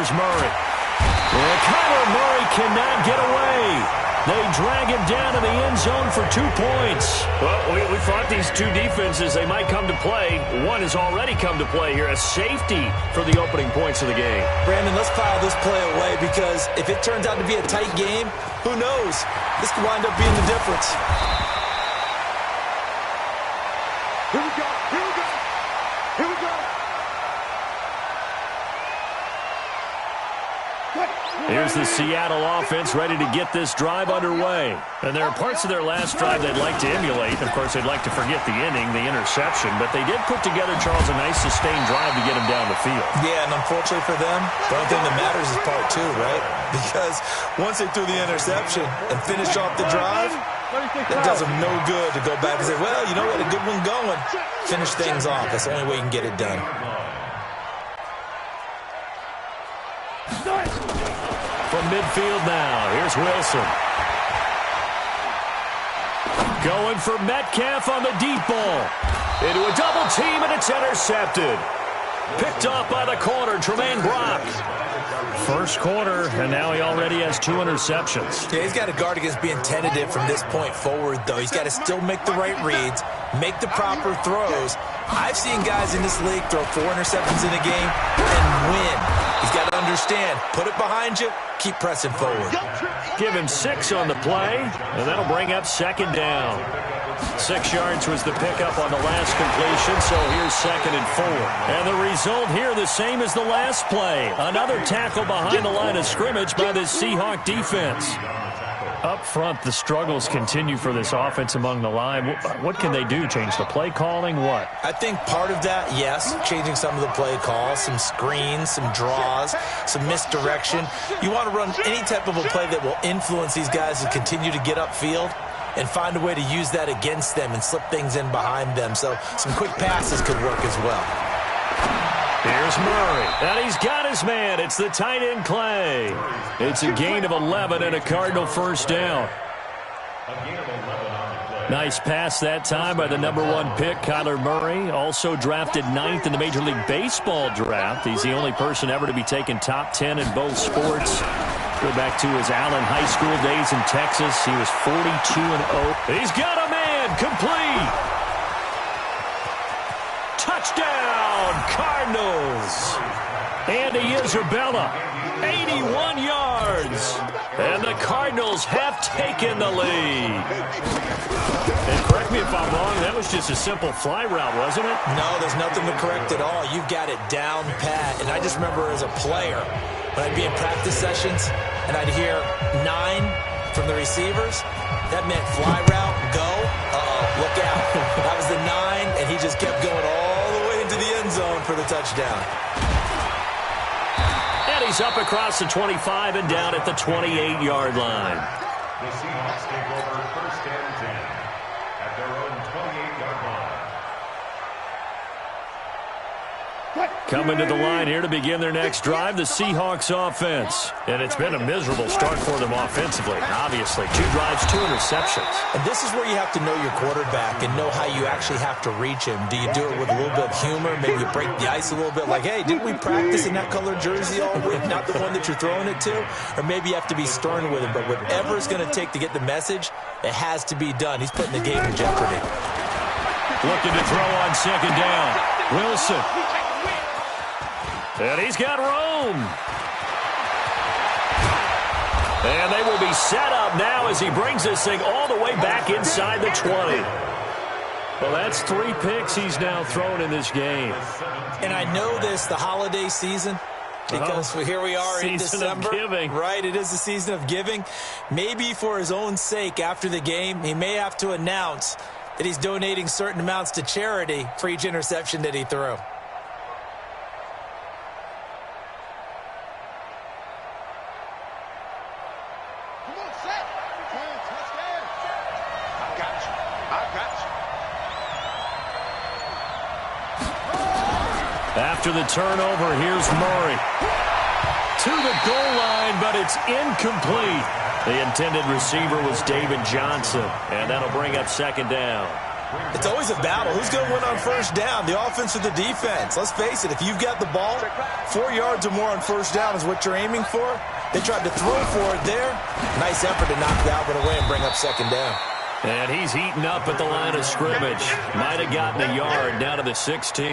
Here's Murray. Well, Kyler Murray cannot get away. They drag him down to the end zone for 2 points. Well, we thought these two defenses, they might come to play. One has already come to play here. A safety for the opening points of the game. Brandon, let's file this play away because if it turns out to be a tight game, who knows? This could wind up being the difference. Here we go. Here we go. Here we go. Here's the Seattle offense ready to get this drive underway. And there are parts of their last drive they'd like to emulate. Of course, they'd like to forget the inning, the interception. But they did put together, Charles, a nice sustained drive to get him down the field. Yeah, and unfortunately for them, the only thing that matters is part two, right? Because once they threw the interception and finished off the drive, it does them no good to go back and say, well, you know, we had a good one going. Finish things off. That's the only way you can get it done. From midfield now, here's Wilson. Going for Metcalf on the deep ball. Into a double team, and it's intercepted. Picked off by the corner, Tremaine Brock. First quarter, and now he already has 2 interceptions. Yeah, he's got to guard against being tentative from this point forward, though. He's got to still make the right reads, make the proper throws. I've seen guys in this league throw 4 interceptions in a game and win. He's got to understand, put it behind you, keep pressing forward. Give him 6 on the play, and that'll bring up second down. 6 yards was the pickup on the last completion, so here's 2nd and 4. And the result here the same as the last play. Another tackle behind the line of scrimmage by the Seahawk defense. Up front, the struggles continue for this offense among the line. What can they do? Change the play calling? What? I think part of that, yes, changing some of the play calls, some screens, some draws, some misdirection. You want to run any type of a play that will influence these guys to continue to get upfield and find a way to use that against them and slip things in behind them. So some quick passes could work as well. Here's Murray, and he's got his man. It's the tight end Clay. It's a gain of 11 and a Cardinal first down. Nice pass that time by the #1 pick, Kyler Murray. Also drafted 9th in the Major League Baseball draft. He's the only person ever to be taken top 10 in both sports. Go back to his Allen High School days in Texas. He was 42-0. He's got a man, complete. Touchdown, Cardinals. Andy Isabella, 81 yards. And the Cardinals have taken the lead. And correct me if I'm wrong, that was just a simple fly route, wasn't it? No, there's nothing to correct at all. You've got it down pat. And I just remember as a player, when I'd be in practice sessions and I'd hear 9 from the receivers, that meant fly route, go. Uh-oh, look out. That was the 9, and he just kept going all the way into the end zone for the touchdown. And he's up across the 25 and down at the 28-yard line. The Seahawks take over 1st and 10 at their own 28-yard line. Coming to the line here to begin their next drive, the Seahawks offense. And it's been a miserable start for them offensively. Obviously, 2 drives, 2 interceptions. And this is where you have to know your quarterback and know how you actually have to reach him. Do you do it with a little bit of humor? Maybe you break the ice a little bit like, hey, didn't we practice in that colored jersey all week? Not the one that you're throwing it to? Or maybe you have to be stern with him. But whatever it's going to take to get the message, it has to be done. He's putting the game in jeopardy. Looking to throw on 2nd down. Wilson. And he's got room. And they will be set up now as he brings this thing all the way back inside the 20. Well, that's 3 picks he's now thrown in this game. And I know this, the holiday season, because here we are in December. Season of giving. Right, it is the season of giving. Maybe for his own sake after the game, he may have to announce that he's donating certain amounts to charity for each interception that he threw. After the turnover, here's Murray. To the goal line, but it's incomplete. The intended receiver was David Johnson, and that'll bring up 2nd down. It's always a battle. Who's going to win on first down, the offense or the defense? Let's face it, if you've got the ball, 4 yards or more on first down is what you're aiming for. They tried to throw for it there. Nice effort to knock that one away and bring up second down. And he's heating up at the line of scrimmage. Might have gotten a yard down to the 16.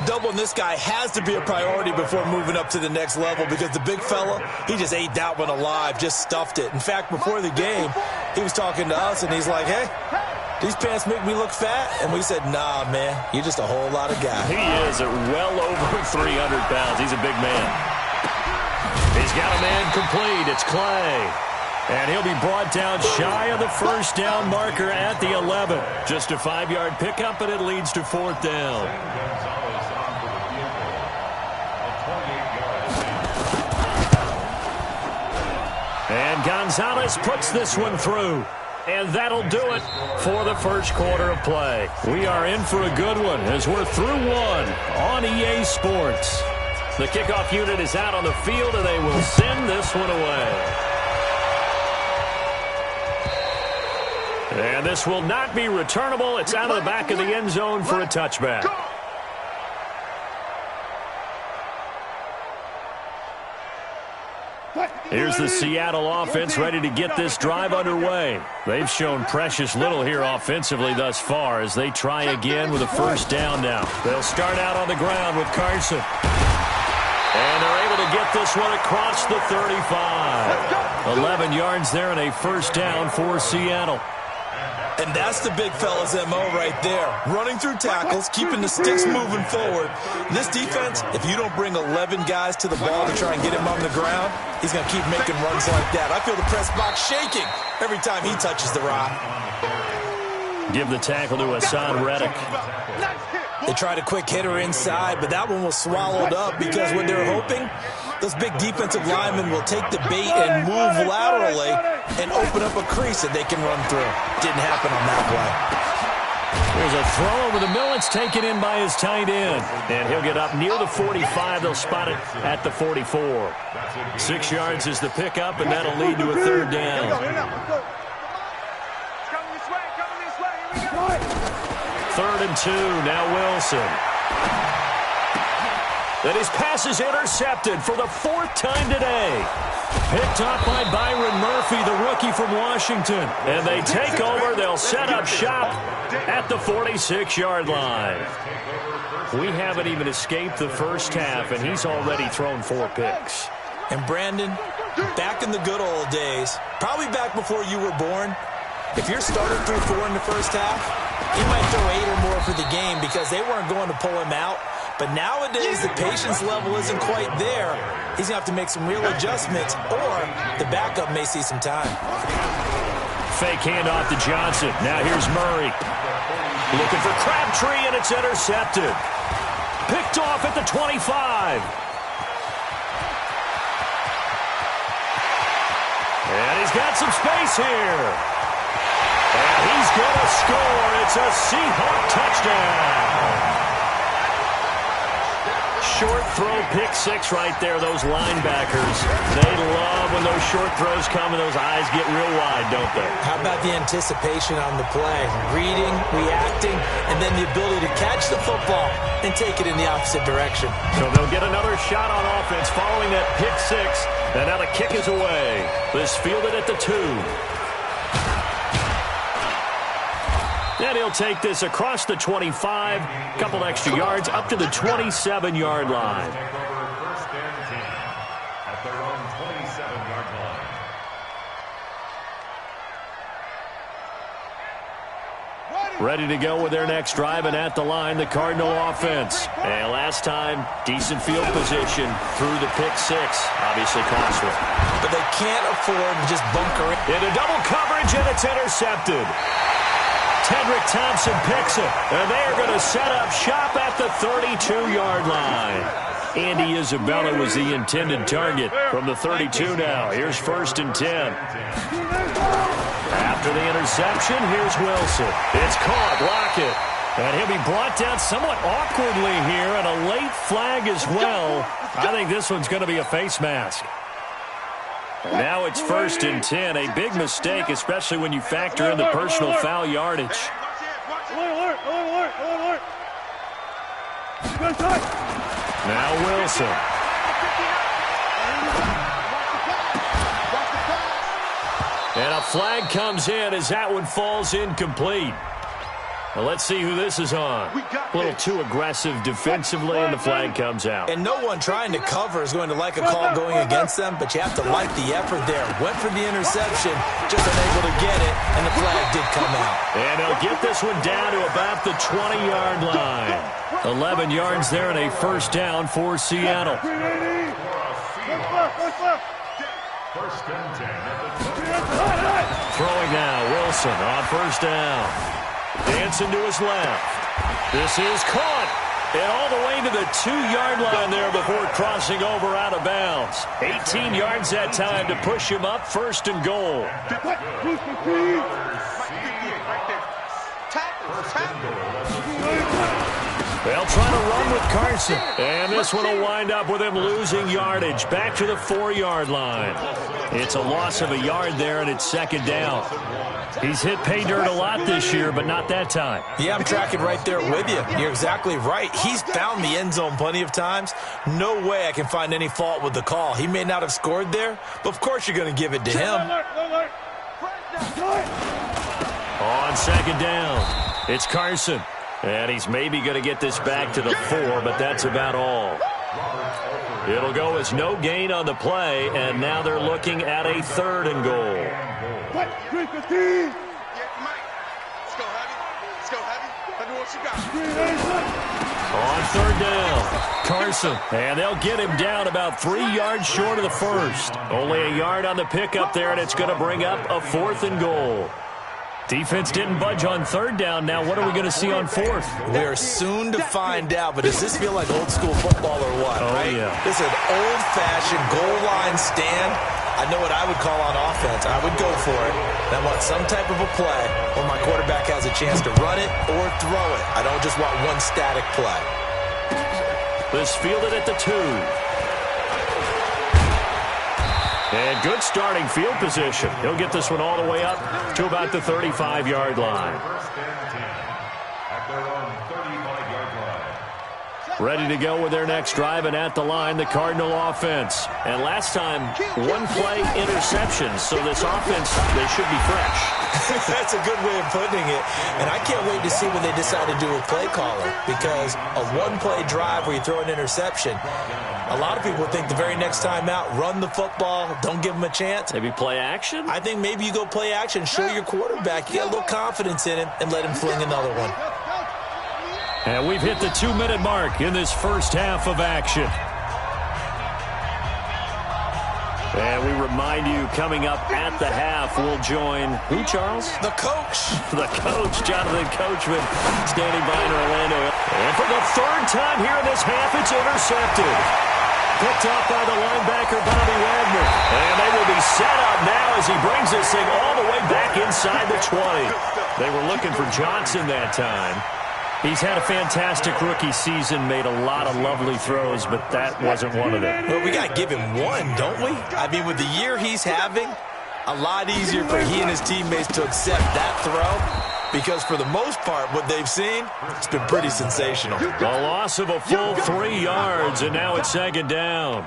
Doubling this guy has to be a priority before moving up to the next level because the big fella, he just ate that one alive, just stuffed it. In fact, before the game, he was talking to us, and he's like, hey, these pants make me look fat? And we said, nah, man, you're just a whole lot of guy. He is at well over 300 pounds. He's a big man. He's got a man complete. It's Clay. And he'll be brought down shy of the first down marker at the 11. Just a 5-yard pickup, and it leads to fourth down. And Gonzalez puts this one through. And that'll do it for the first quarter of play. We are in for a good one as we're through one on EA Sports. The kickoff unit is out on the field, and they will send this one away. And this will not be returnable. It's out of the back of the end zone for a touchback. Here's the Seattle offense ready to get this drive underway. They've shown precious little here offensively thus far as they try again with a first down now. They'll start out on the ground with Carson. And they're able to get this one across the 35. 11 yards there and a first down for Seattle. And that's the big fella's MO right there. Running through tackles, keeping the sticks moving forward. This defense, if you don't bring 11 guys to the ball to try and get him on the ground, he's going to keep making runs like that. I feel the press box shaking every time he touches the rock. Give the tackle to Hassan Reddick. They tried a quick hitter inside, but that one was swallowed up because what they're hoping, those big defensive linemen will take the bait and move laterally and open up a crease that they can run through. Didn't happen on that play. There's a throw over the middle. It's taken in by his tight end. And he'll get up near the 45. They'll spot it at the 44. 6 yards is the pickup, and that'll lead to a third down. Third and 2. Now Wilson. Then his pass is intercepted for the 4th time today. Picked up by Byron Murphy, the rookie from Washington. And they take over. They'll set up shop at the 46-yard line. We haven't even escaped the first half, and he's already thrown 4 picks. And Brandon, back in the good old days, probably back before you were born, if your starter threw 4 in the first half, he might throw 8 or more for the game because they weren't going to pull him out. But nowadays, the patience level isn't quite there. He's going to have to make some real adjustments, or the backup may see some time. Fake handoff to Johnson. Now here's Murray. Looking for Crabtree, and it's intercepted. Picked off at the 25. And he's got some space here. And he's going to score. It's a Seahawk touchdown. Short throw, pick 6 right there. Those linebackers, they love when those short throws come and those eyes get real wide, don't they? How about the anticipation on the play? Reading, reacting, and then the ability to catch the football and take it in the opposite direction. So they'll get another shot on offense following that pick 6. And now the kick is away. This fielded at the 2. Then he'll take this across the 25, couple extra yards, up to the 27-yard line. Ready to go with their next drive, and at the line, the Cardinal offense. And last time, decent field position through the pick 6. Obviously costly. But they can't afford to just bunker it. Into double coverage, and it's intercepted. Tedrick Thompson picks it, and they are going to set up shop at the 32-yard line. Andy Isabella was the intended target from the 32 now. Here's 1st and 10. After the interception, here's Wilson. It's caught, Lockett. And he'll be brought down somewhat awkwardly here, and a late flag as well. I think this one's going to be a face mask. Now it's 1st and 10. A big mistake, especially when you factor in the personal foul yardage. Now Wilson. And a flag comes in as that one falls incomplete. Well, let's see who this is on. A little too aggressive defensively, and the flag comes out. And no one trying to cover is going to like a call going against them, but you have to like the effort there. Went for the interception, just unable to get it, and the flag did come out. And they'll get this one down to about the 20-yard line. 11 yards there and a first down for Seattle. First and 10 at the Throwing now, Wilson on first down. Dancing to his left. This is caught. And all the way to the 2-yard line there before crossing over out of bounds. 18 yards that time to push him up, 1st and goal. They'll try to run with Carson. And this one will wind up with him losing yardage. Back to the 4-yard line. It's a loss of a yard there, and it's 2nd down. He's hit pay dirt a lot this year, but not that time. Yeah, I'm tracking right there with you. You're exactly right. He's found the end zone plenty of times. No way I can find any fault with the call. He may not have scored there, but of course you're going to give it to him. On 2nd down, it's Carson. And he's maybe going to get this back to the 4, but that's about all. It'll go as no gain on the play, and now they're looking at a 3rd and goal. On 3rd down, Carson. And they'll get him down about 3 yards short of the 1st. Only a yard on the pickup there, and it's going to bring up a 4th and goal. Defense didn't budge on 3rd down. Now what are we going to see on 4th? We are soon to find out, but does this feel like old school football or what? Oh, right? yeah. This is an old-fashioned goal line stand. I know what I would call on offense. I would go for it. I want some type of a play where my quarterback has a chance to run it or throw it. I don't just want one static play. This fielded at the 2. And good starting field position. He'll get this one all the way up to about the 35-yard line. First and 10 at their own 35-yard line. Ready to go with their next drive, and at the line, the Cardinal offense. And last time, 1-play interceptions, so this offense, they should be fresh. That's a good way of putting it. And I can't wait to see when they decide to do a play caller, because a 1-play drive where you throw an interception, a lot of people think the very next time out, run the football, don't give them a chance. Maybe play action? I think maybe you go play action, show your quarterback, you get a little confidence in him, and let him fling another one. And we've hit the 2-minute mark in this first half of action. And we remind you, coming up at the half, we'll join who, Charles? The coach. The coach, Jonathan Coachman, standing by in Orlando. And for the 3rd time here in this half, it's intercepted. Picked up by the linebacker, Bobby Wagner. And they will be set up now as he brings this thing all the way back inside the 20. They were looking for Johnson that time. He's had a fantastic rookie season, made a lot of lovely throws, but that wasn't one of them. Well, we got to give him one, don't we? I mean, with the year he's having, a lot easier for he and his teammates to accept that throw, because for the most part, what they've seen, it's been pretty sensational. A loss of a full 3 yards, and now it's 2nd down.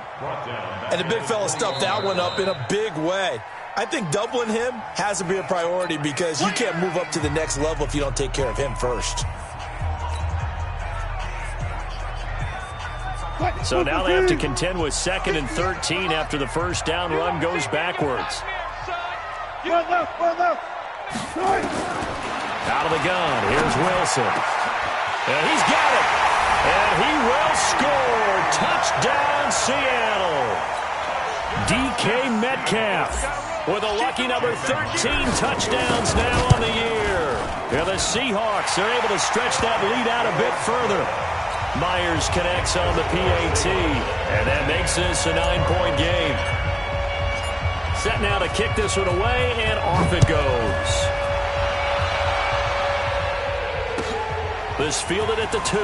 And the big fella stuffed that one up in a big way. I think doubling him has to be a priority, because you can't move up to the next level if you don't take care of him first. So now they have to contend with 2nd and 13 after the first down run goes backwards. Out of the gun, here's Wilson. And he's got it. And he will score. Touchdown, Seattle. DK Metcalf with a lucky number 13 touchdowns now on the year. And the Seahawks are able to stretch that lead out a bit further. Myers connects on the PAT, and that makes this a 9-point game. Set now to kick this one away, and off it goes. This fielded at the 2.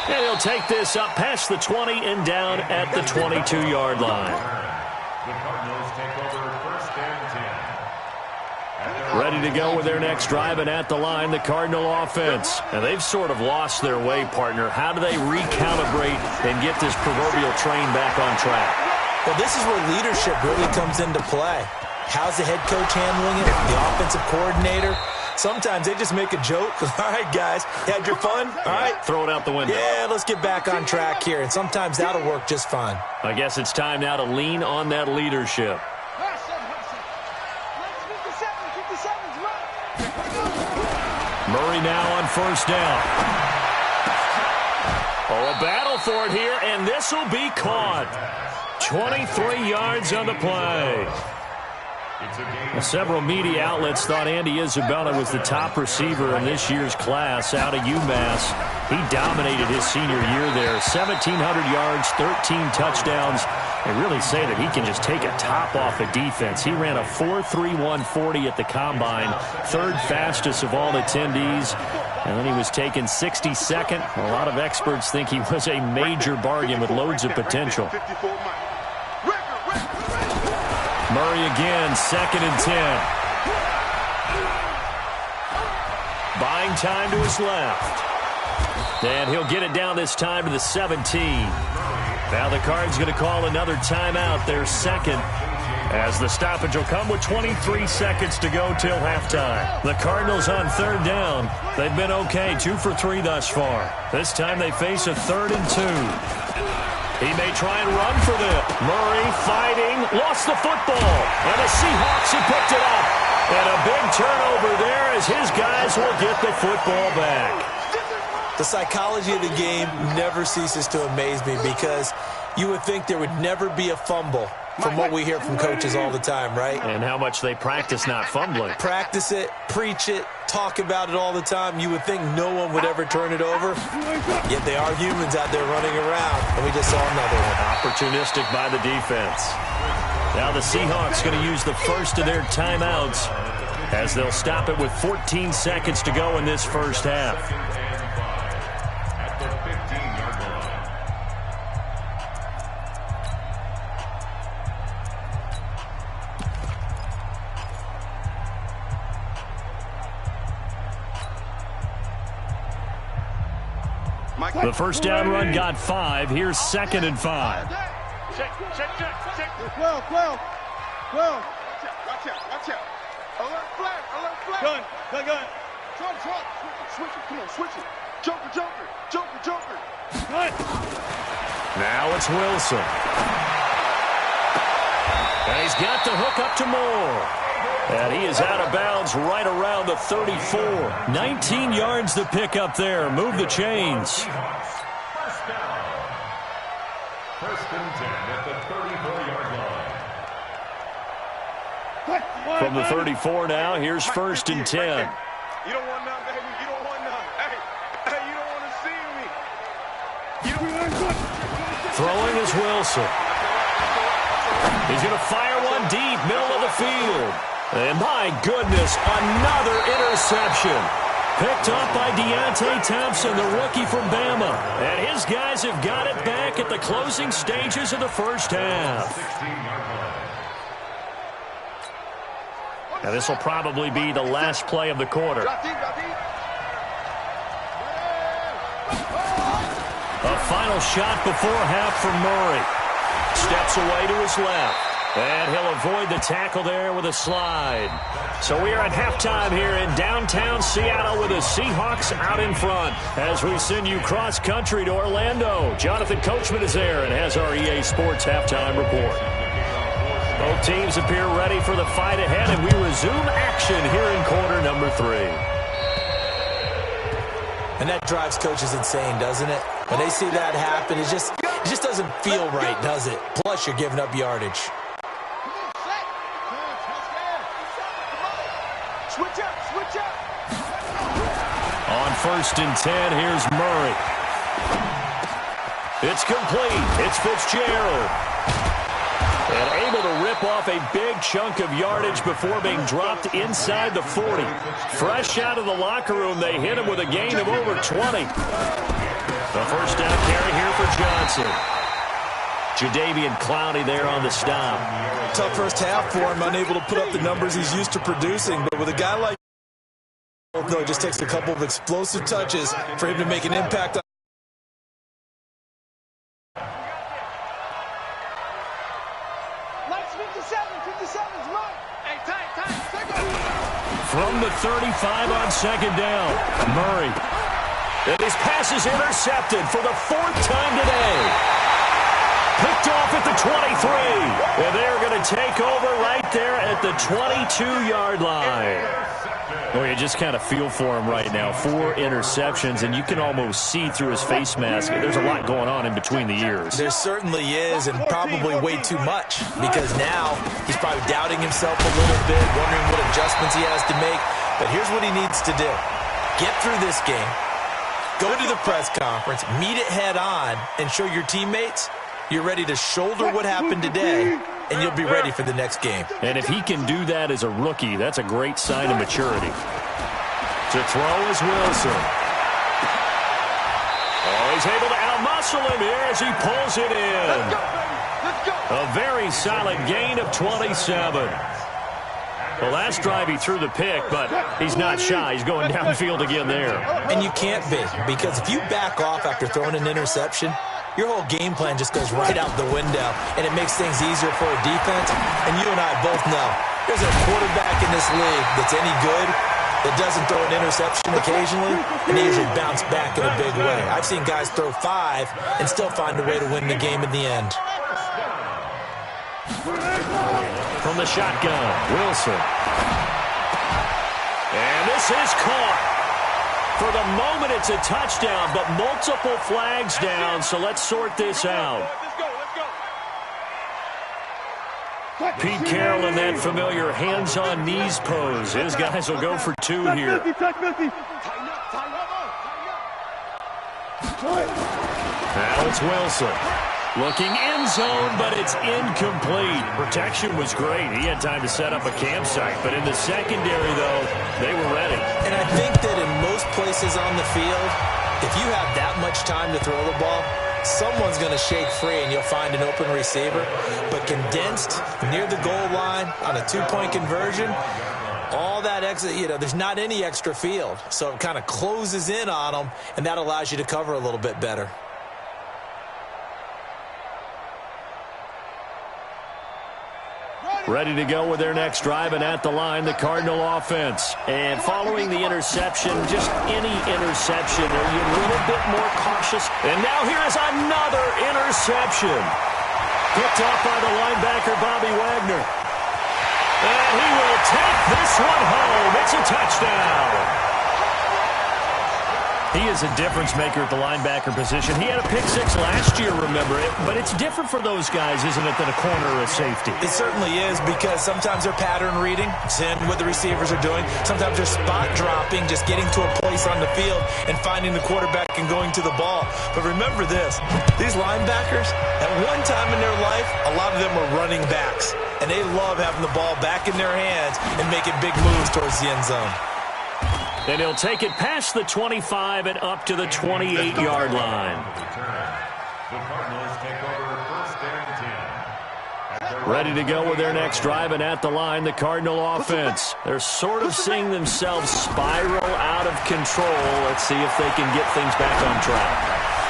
And he'll take this up past the 20 and down at the 22-yard line. The Cardinals take over first and 10. Ready to go with their next drive, and at the line, the Cardinal offense. And they've sort of lost their way, partner. How do they recalibrate and get this proverbial train back on track? Well, this is where leadership really comes into play. How's the head coach handling it? The offensive coordinator? Sometimes they just make a joke. All right, guys, you had your fun? All right. Throw it out the window. Yeah, let's get back on track here. And sometimes that'll work just fine. I guess it's time now to lean on that leadership. Murray now on first down. Oh, a battle for it here, and this will be caught. 23 yards on the play. Several media outlets thought Andy Isabella was the top receiver in this year's class out of UMass. He dominated his senior year there. 1,700 yards, 13 touchdowns. They really say that he can just take a top off a defense. He ran a 4.31 40 at the Combine, third fastest of all attendees. And then he was taken 62nd. A lot of experts think he was a major bargain with loads of potential. Murray again, 2nd and 10. Buying time to his left. And he'll get it down this time to the 17. Now the Cards going to call another timeout, their second, as the stoppage will come with 23 seconds to go till halftime. The Cardinals on third down. They've been okay, 2 for 3 thus far. This time they face a 3rd and 2. He may try and run for them. Murray fighting, lost the football. And the Seahawks have picked it up. And a big turnover there as his guys will get the football back. The psychology of the game never ceases to amaze me because you would think there would never be a fumble from what we hear from coaches all the time, right? And how much they practice not fumbling. Practice it, preach it, talk about it all the time. You would think no one would ever turn it over. Yet they are humans out there running around, and we just saw another one. Opportunistic by the defense. Now the Seahawks going to use the first of their timeouts as they'll stop it with 14 seconds to go in this first half. At the 15-yard line. The first down run got 5. Here's 2nd and 5. Check. Well. Watch out. Alert flag. Gun. Switch it. Come on, switch it. Joker. Now it's Wilson. And he's got the hook up to Moore. And he is out of bounds right around the 34. 19 yards to pick up there. Move the chains. First down. First and 10 at the 34-yard line. From the 34 now, here's 1st and 10. You don't want none, baby. You don't want none. Hey, you don't want to see me. Throwing is Wilson. He's going to fire one deep, middle of the field. And my goodness, another interception. Picked up by Deontay Thompson, the rookie from Bama. And his guys have got it back at the closing stages of the first half. 16-yard line. Now this will probably be the last play of the quarter. A final shot before half from Murray. Steps away to his left. And he'll avoid the tackle there with a slide. So we are at halftime here in downtown Seattle with the Seahawks out in front. As we send you cross-country to Orlando, Jonathan Coachman is there and has our EA Sports halftime report. Both teams appear ready for the fight ahead, and we resume action here in quarter number 3. And that drives coaches insane, doesn't it? When they see that happen, it just doesn't feel right, does it? Plus, you're giving up yardage. On 1st and 10, here's Murray. It's complete. It's Fitzgerald. And able to rip off a big chunk of yardage before being dropped inside the 40. Fresh out of the locker room, they hit him with a gain of over 20. A first down carry here for Johnson. Jadeveon Clowney there on the stop. Tough first half for him, unable to put up the numbers he's used to producing. But with a guy like no, it just takes a couple of explosive touches for him to make an impact. From the 35 on second down, Murray. And his pass is intercepted for the 4th time today. Picked off at the 23. And they're going to take over right there at the 22-yard line. Oh, you just kind of feel for him right now. 4 interceptions, and you can almost see through his face mask. There's a lot going on in between the ears. There certainly is, and probably way too much, because now he's probably doubting himself a little bit, wondering what adjustments he has to make. But here's what he needs to do. Get through this game, go to the press conference, meet it head on, and show your teammates you're ready to shoulder what happened today, and you'll be ready for the next game. And if he can do that as a rookie, that's a great sign of maturity. To throw is Wilson. Oh, he's able to outmuscle him here as he pulls it in. A very solid gain of 27. Well, last drive he threw the pick, but he's not shy. He's going downfield again there. And you can't be, because if you back off after throwing an interception, your whole game plan just goes right out the window, and it makes things easier for a defense. And you and I both know there's a quarterback in this league that's any good that doesn't throw an interception occasionally, and they usually bounce back in a big way. I've seen guys throw 5 and still find a way to win the game in the end. From the shotgun, Wilson. And this is caught. For the moment, it's a touchdown, but multiple flags down, so let's sort this out. Pete Carroll in that familiar hands-on knees pose. His guys will go for 2 here. Now it's Wilson. Looking end zone, but it's incomplete. Protection was great. He had time to set up a campsite. But in the secondary, though, they were ready. And I think that in most places on the field, if you have that much time to throw the ball, someone's going to shake free and you'll find an open receiver. But condensed near the goal line on a 2-point conversion, all that extra, there's not any extra field. So it kind of closes in on them, and that allows you to cover a little bit better. Ready to go with their next drive, and at the line, the Cardinal offense. And following the interception, just any interception, are you a little bit more cautious? And now here is another interception. Picked off by the linebacker, Bobby Wagner. And he will take this one home. It's a touchdown. He is a difference maker at the linebacker position. He had a pick-6 last year, remember it. But it's different for those guys, isn't it, than a corner or a safety? It certainly is, because sometimes they're pattern reading, seeing what the receivers are doing. Sometimes they're spot dropping, just getting to a place on the field and finding the quarterback and going to the ball. But remember this, these linebackers, at one time in their life, a lot of them were running backs. And they love having the ball back in their hands and making big moves towards the end zone. And he'll take it past the 25 and up to the 28-yard line. Ready to go with their next drive, and at the line, the Cardinal offense. They're sort of seeing themselves spiral out of control. Let's see if they can get things back on track.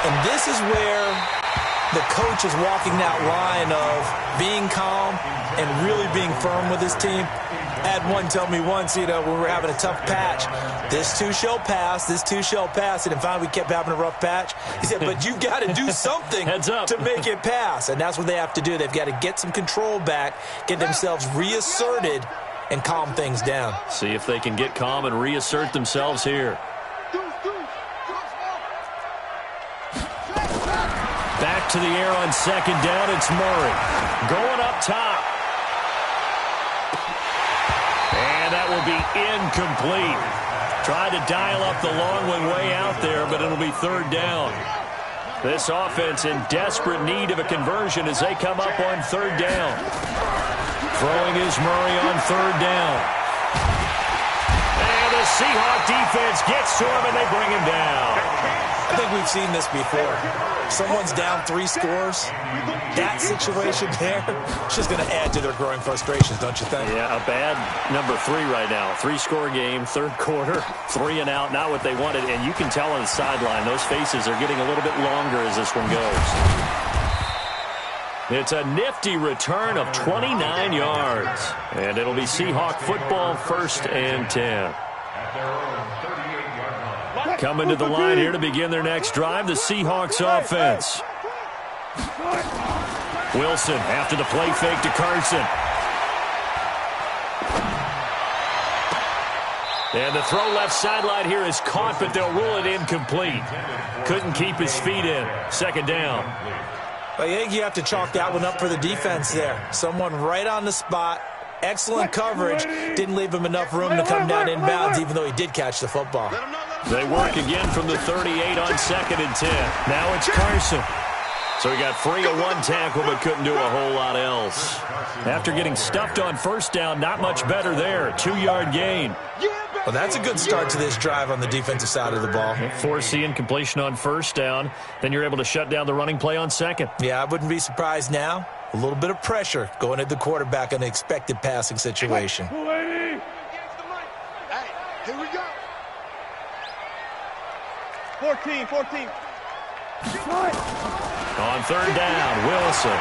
And this is where the coach is walking that line of being calm and really being firm with his team. I had one tell me once, when we were having a tough patch, this too shall pass, this too shall pass. And finally we kept having a rough patch. He said, but you got to do something to make it pass. And that's what they have to do. They've got to get some control back, get themselves reasserted, and calm things down. See if they can get calm and reassert themselves here. Back to the air on second down. It's Murray going up top. And that will be incomplete. Tried to dial up the long one way out there, but it'll be third down. This offense in desperate need of a conversion as they come up on third down. Throwing is Murray on third down. And the Seahawk defense gets to him, and they bring him down. I think we've seen this before. Someone's down 3 scores. That situation there, it's just going to add to their growing frustrations, don't you think? Yeah, a bad number 3 right now. 3-score game, third quarter, 3 and out, not what they wanted. And you can tell on the sideline, those faces are getting a little bit longer as this one goes. It's a nifty return of 29 yards. And it'll be Seahawk football, 1st and 10. Coming to the line here to begin their next drive, the Seahawks offense. Wilson after the play fake to Carson. And the throw left sideline here is caught, but they'll rule it incomplete. Couldn't keep his feet in. 2nd down. I think you have to chalk that one up for the defense there. Someone right on the spot. Excellent coverage. Didn't leave him enough room to come down inbounds, even though he did catch the football. They work again from the 38 on 2nd and 10. Now it's Carson. So he got free of 1 tackle, but couldn't do a whole lot else. After getting stuffed on 1st down, not much better there. 2-yard gain. Well, that's a good start to this drive on the defensive side of the ball. Force the incompletion on 1st down. Then you're able to shut down the running play on 2nd. Yeah, I wouldn't be surprised now. A little bit of pressure going at the quarterback in an expected passing situation. Hey, here we go. 14. On 3rd down, Wilson.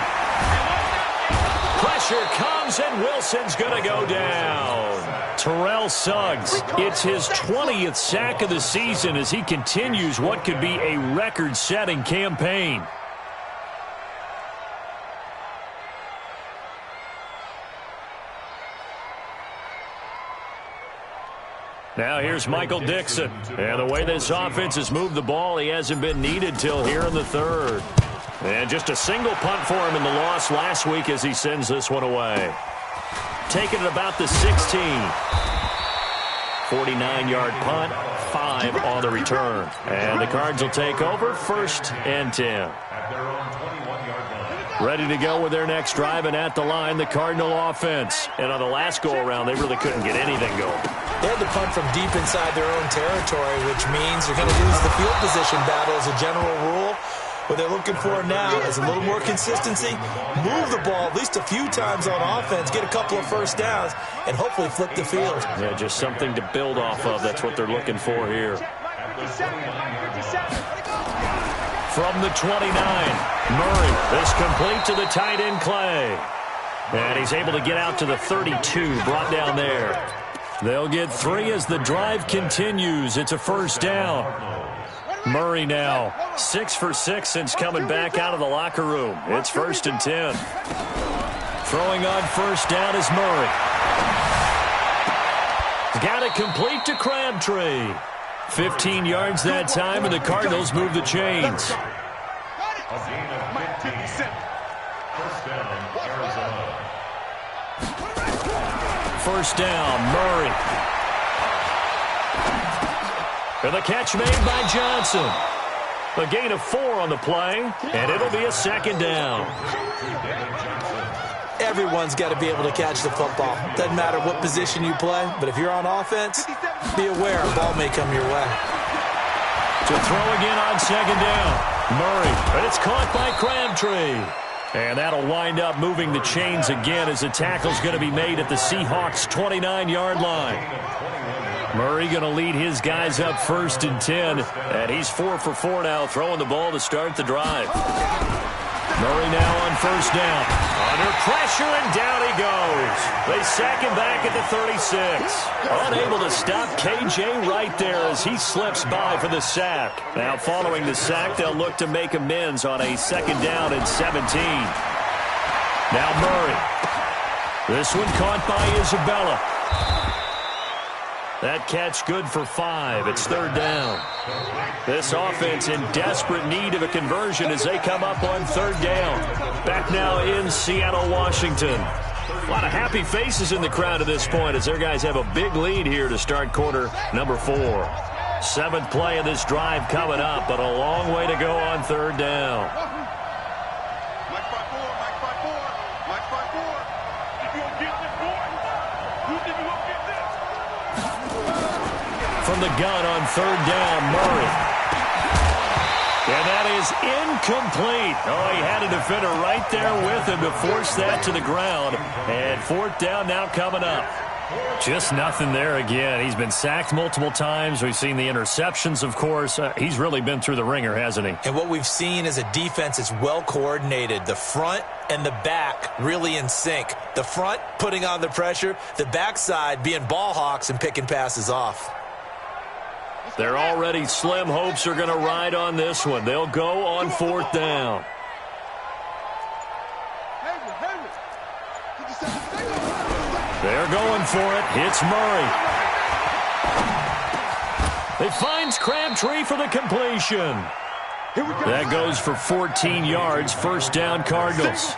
Pressure comes, and Wilson's going to go down. Terrell Suggs, it's his 20th sack of the season as he continues what could be a record-setting campaign. Now here's Michael Dixon. And the way this offense has moved the ball, he hasn't been needed till here in the 3rd. And just a single punt for him in the loss last week as he sends this one away. Taking it about the 16. 49-yard punt, 5 on the return. And the Cards will take over, 1st and 10. Ready to go with their next drive, and at the line, the Cardinal offense. And on the last go-around, they really couldn't get anything going. They had to punt from deep inside their own territory, which means they're going to lose the field position battle as a general rule. What they're looking for now is a little more consistency, move the ball at least a few times on offense, get a couple of 1st downs, and hopefully flip the field. Yeah, just something to build off of. That's what they're looking for here. From the 29, Murray is complete to the tight end, Clay. And he's able to get out to the 32, brought down there. They'll get 3 as the drive continues. It's a 1st down. Murray now 6 for 6 since coming back out of the locker room. It's 1st and 10. Throwing on 1st down is Murray. Got it complete to Crabtree. 15 yards that time, and the Cardinals move the chains. A gain of 15. 1st down, Arizona. 1st down, Murray. And the catch made by Johnson. A gain of 4 on the play, and it'll be a 2nd down. Everyone's got to be able to catch the football. Doesn't matter what position you play, but if you're on offense, be aware a ball may come your way. To throw again on 2nd down. Murray, and it's caught by Crabtree. And that'll wind up moving the chains again as the tackle's going to be made at the Seahawks' 29-yard line. Murray going to lead his guys up 1st and 10, and he's 4 for 4 now, throwing the ball to start the drive. Murray now on 1st down. Under pressure, and down he goes. They sack him back at the 36. Unable to stop KJ right there as he slips by for the sack. Now following the sack, they'll look to make amends on a 2nd down and 17. Now Murray. This one caught by Isabella. That catch good for 5. It's 3rd down. This offense in desperate need of a conversion as they come up on 3rd down. Back now in Seattle, Washington. A lot of happy faces in the crowd at this point as their guys have a big lead here to start quarter number 4. 7th play of this drive coming up, but a long way to go on 3rd down. Mike 5-4. Mike 5-4. You gonna get this, boy? Who did you gonna get this? From the gun on 3rd down, Murray. And that is incomplete. Oh, he had a defender right there with him to force that to the ground. And fourth down now coming up. Just nothing there again. He's been sacked multiple times. We've seen the interceptions, of course. He's really been through the ringer, hasn't he? And what we've seen is a defense that's well coordinated. The front and the back really in sync. The front putting on the pressure. The backside being ball hawks and picking passes off. They're already slim hopes are going to ride on this one. They'll go on fourth down. They're going for it. It's Murray. It finds Crabtree for the completion. That goes for 14 yards. First down, Cardinals.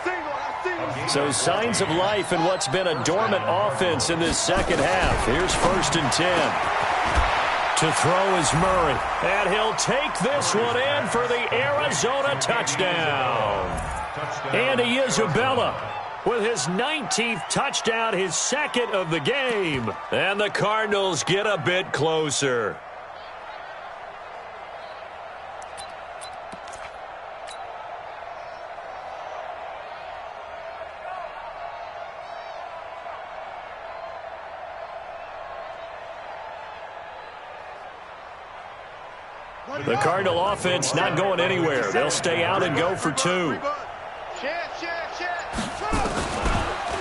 So signs of life in what's been a dormant offense in this second half. Here's 1st and 10. To throw is Murray. And he'll take this one in for the Arizona touchdown. Andy Isabella with his 19th touchdown, his second of the game. And the Cardinals get a bit closer. The Cardinal offense not going anywhere. They'll stay out and go for 2.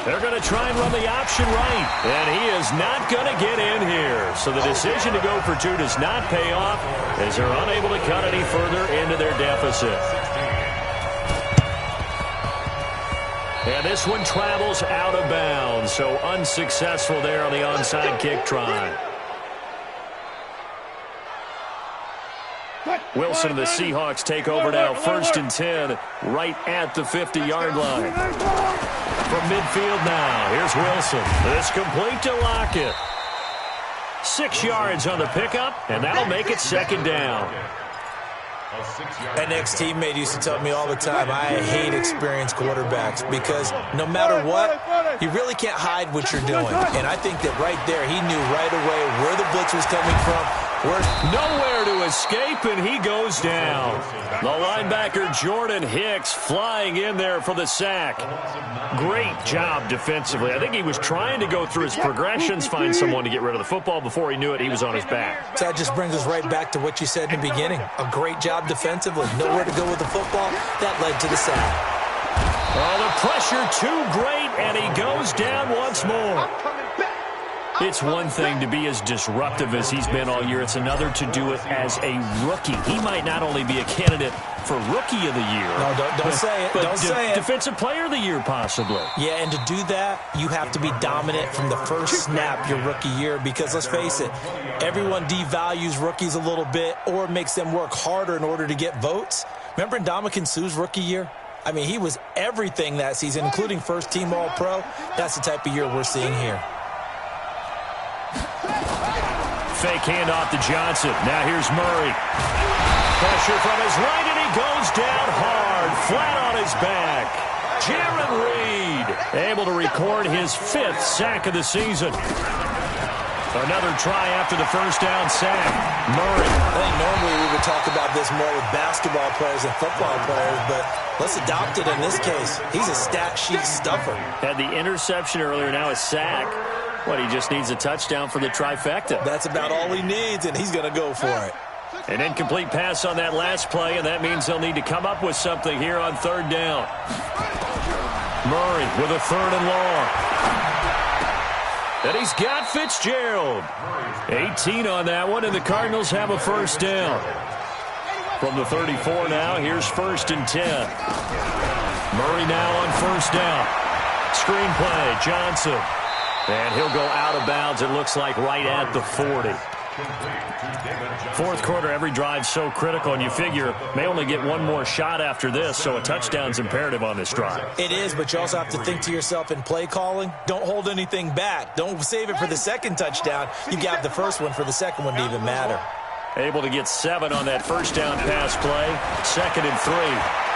They're going to try and run the option right. And he is not going to get in here. So the decision to go for 2 does not pay off as they're unable to cut any further into their deficit. And this one travels out of bounds. So unsuccessful there on the onside kick try. Wilson and the Seahawks take over now. 1st and 10 right at the 50-yard line. From midfield now, here's Wilson. This complete to Lockett. 6 yards on the pickup, and that'll make it 2nd down. An ex-teammate used to tell me all the time, I hate experienced quarterbacks because no matter what, you really can't hide what you're doing. And I think that right there, he knew right away where the blitz was coming from. Nowhere to escape, and he goes down. The linebacker Jordan Hicks flying in there for the sack. Great job defensively. I think he was trying to go through his progressions, find someone to get rid of the football. Before he knew it, he was on his back. So that just brings us right back to what you said in the beginning. A great job defensively. Nowhere to go with the football. That led to the sack. Oh, the pressure too great, and he goes down once more. It's one thing to be as disruptive as he's been all year. It's another to do it as a rookie. He might not only be a candidate for Rookie of the Year. No, don't say it. Don't say it. Defensive Player of the Year, possibly. Yeah, and to do that, you have to be dominant from the first snap your rookie year because, let's face it, everyone devalues rookies a little bit or makes them work harder in order to get votes. Remember Ndamukong Suh's rookie year? I mean, he was everything that season, including first-team All-Pro. That's the type of year we're seeing here. Fake handoff to Johnson. Now here's Murray. Pressure from his right, and he goes down hard, flat on his back. Jarran Reed able to record his 5th sack of the season. Another try after the first down sack. Murray. I think normally we would talk about this more with basketball players and football players, but let's adopt it in this case. He's a stat sheet stuffer. Had the interception earlier, now a sack. What, he just needs a touchdown for the trifecta. That's about all he needs, and he's going to go for it. An incomplete pass on that last play, and that means they'll need to come up with something here on 3rd down. Murray with a 3rd and long. And he's got Fitzgerald. 18 on that one, and the Cardinals have a 1st down. From the 34 now, here's 1st and 10. Murray now on 1st down. Screen play, Johnson. And he'll go out of bounds, it looks like, right at the 40. 4th quarter, every drive so critical, and you figure may only get one more shot after this, so a touchdown's imperative on this drive. It is, but you also have to think to yourself in play calling, don't hold anything back. Don't save it for the 2nd touchdown. You got the first one for the 2nd one to even matter. Able to get 7 on that 1st down pass play. 2nd and 3.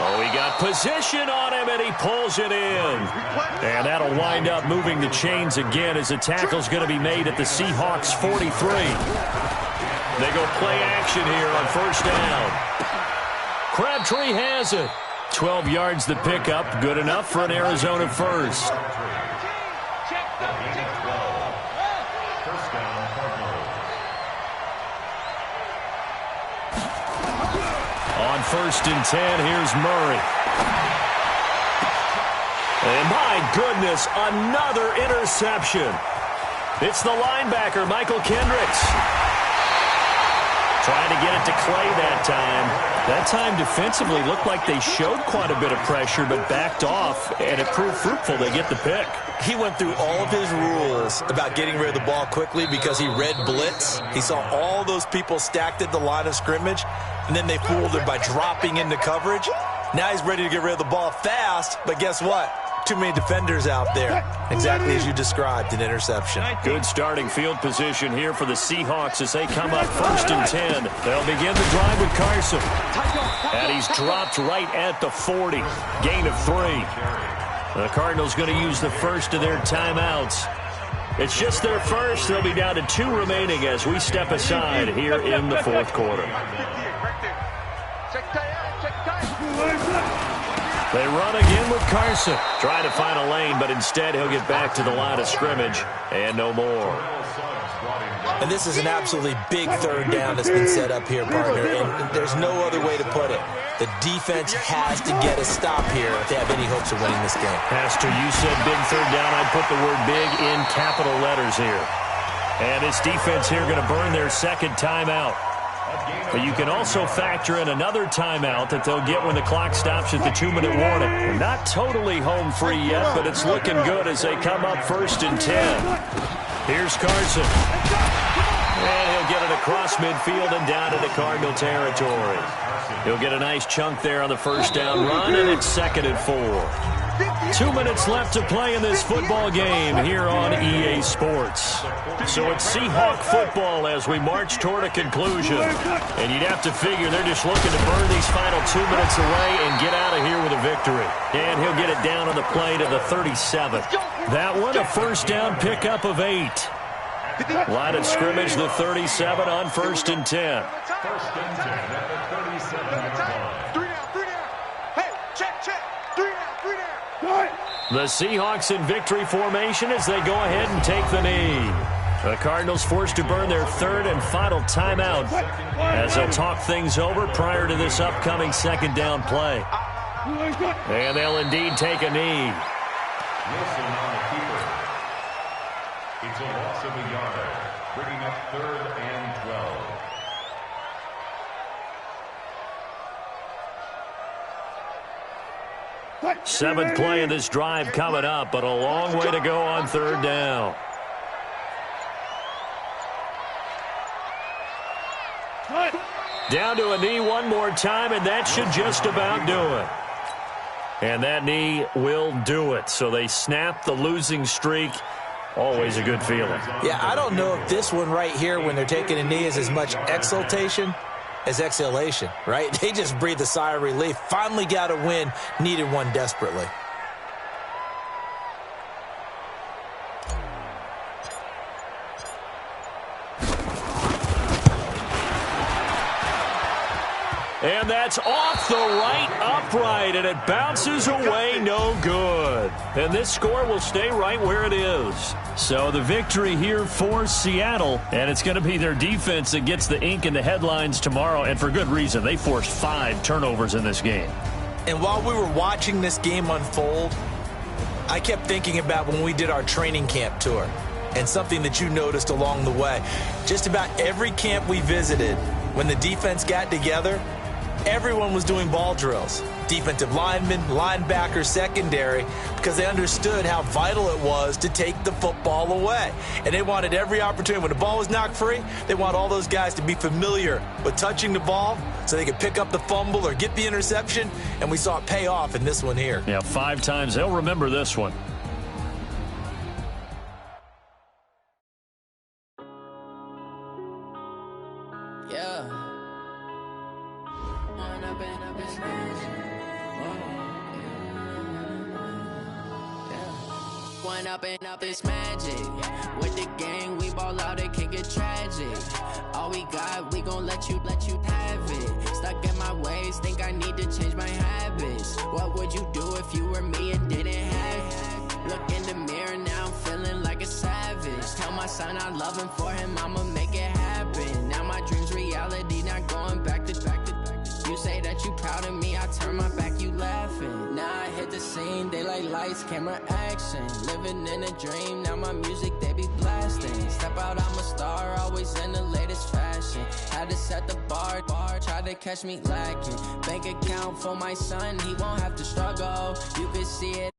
Oh, he got position on him, and he pulls it in. And that'll wind up moving the chains again as the tackle's going to be made at the Seahawks 43. They go play action here on first down. Crabtree has it. 12 yards the pickup. Good enough for an Arizona first. On first and 10, here's Murray. And my goodness, another interception. It's the linebacker, Michael Kendricks. Trying to get it to Clay that time. That time defensively looked like they showed quite a bit of pressure but backed off, and it proved fruitful. They get the pick. He went through all of his rules about getting rid of the ball quickly because he read blitz. He saw all those people stacked at the line of scrimmage, and then they fooled him by dropping into coverage. Now he's ready to get rid of the ball fast, but guess what? Too many defenders out there. Exactly as you described, an interception. Good starting field position here for the Seahawks as they come up first and 10. They'll begin the drive with Carson. And he's dropped right at the 40. Gain of 3. The Cardinals going to use the first of their timeouts. It's just their first. They'll be down to 2 remaining as we step aside here in the fourth quarter. They run again with Carson. Trying to find a lane, but instead he'll get back to the line of scrimmage and no more. And this is an absolutely big third down that's been set up here, partner, and there's no other way to put it. The defense has to get a stop here if they have any hopes of winning this game. Pastor, you said big third down. I'd put the word big in capital letters here. And this defense here going to burn their second timeout. But you can also factor in another timeout that they'll get when the clock stops at the 2-minute warning. They're not totally home free yet, but it's looking good as they come up first and 10. Here's Carson. And he'll get it across midfield and down into Cardinal territory. He'll get a nice chunk there on the first down run, and it's 2nd and 4. 2 minutes left to play in this football game here on EA Sports. So it's Seahawk football as we march toward a conclusion. And you'd have to figure they're just looking to burn these final 2 minutes away and get out of here with a victory. And he'll get it down on the play to the 37. That one, a first down pickup of 8. Line of scrimmage, the 37 on first and 10. First and 10 at the 37-yard line. 3 down, 3 down. Hey, check. 3 down, 3 down. The Seahawks in victory formation as they go ahead and take the knee. The Cardinals forced to burn their third and final timeout as they'll talk things over prior to this upcoming second down play. And they'll indeed take a knee. Wilson on the keeper. It's a loss of a yard, bringing up 3rd and 12. Seventh play of this drive coming up, but a long way to go on third down. Down to a knee one more time, and that should just about do it. And that knee will do it. So they snap the losing streak. Always a good feeling. Yeah, I don't know if this one right here when they're taking a knee is as much exultation as exhalation, right? They just breathe a sigh of relief. Finally got a win, needed one desperately. And that's off the right upright, and it bounces away no good. And this score will stay right where it is. So the victory here for Seattle, and it's going to be their defense that gets the ink in the headlines tomorrow, and for good reason. They forced 5 turnovers in this game. And while we were watching this game unfold, I kept thinking about when we did our training camp tour and something that you noticed along the way. Just about every camp we visited, when the defense got together, everyone was doing ball drills. Defensive linemen, linebackers, secondary, because they understood how vital it was to take the football away. And they wanted every opportunity. When the ball was knocked free, they want all those guys to be familiar with touching the ball so they could pick up the fumble or get the interception. And we saw it pay off in this one here. Yeah, 5 times. They'll remember this one. one up and up, it's magic. With the gang, we ball out, it can get tragic. All we got, we gon' let you have it. Stuck in my ways, think I need to change my habits. What would you do if you were me and didn't have it? Look in the mirror, now I'm feeling like a savage. Tell my son I love him, for him I'ma make it happen. Now my dream's reality, not going back to. You say that you proud of me, I turn my back, you laughing. Now I hit the scene, daylight lights, camera action. Living in a dream, now my music, they be blasting. Step out, I'm a star, always in the latest fashion. Had to set the bar, try to catch me lacking. Bank account for my son, he won't have to struggle. You can see it.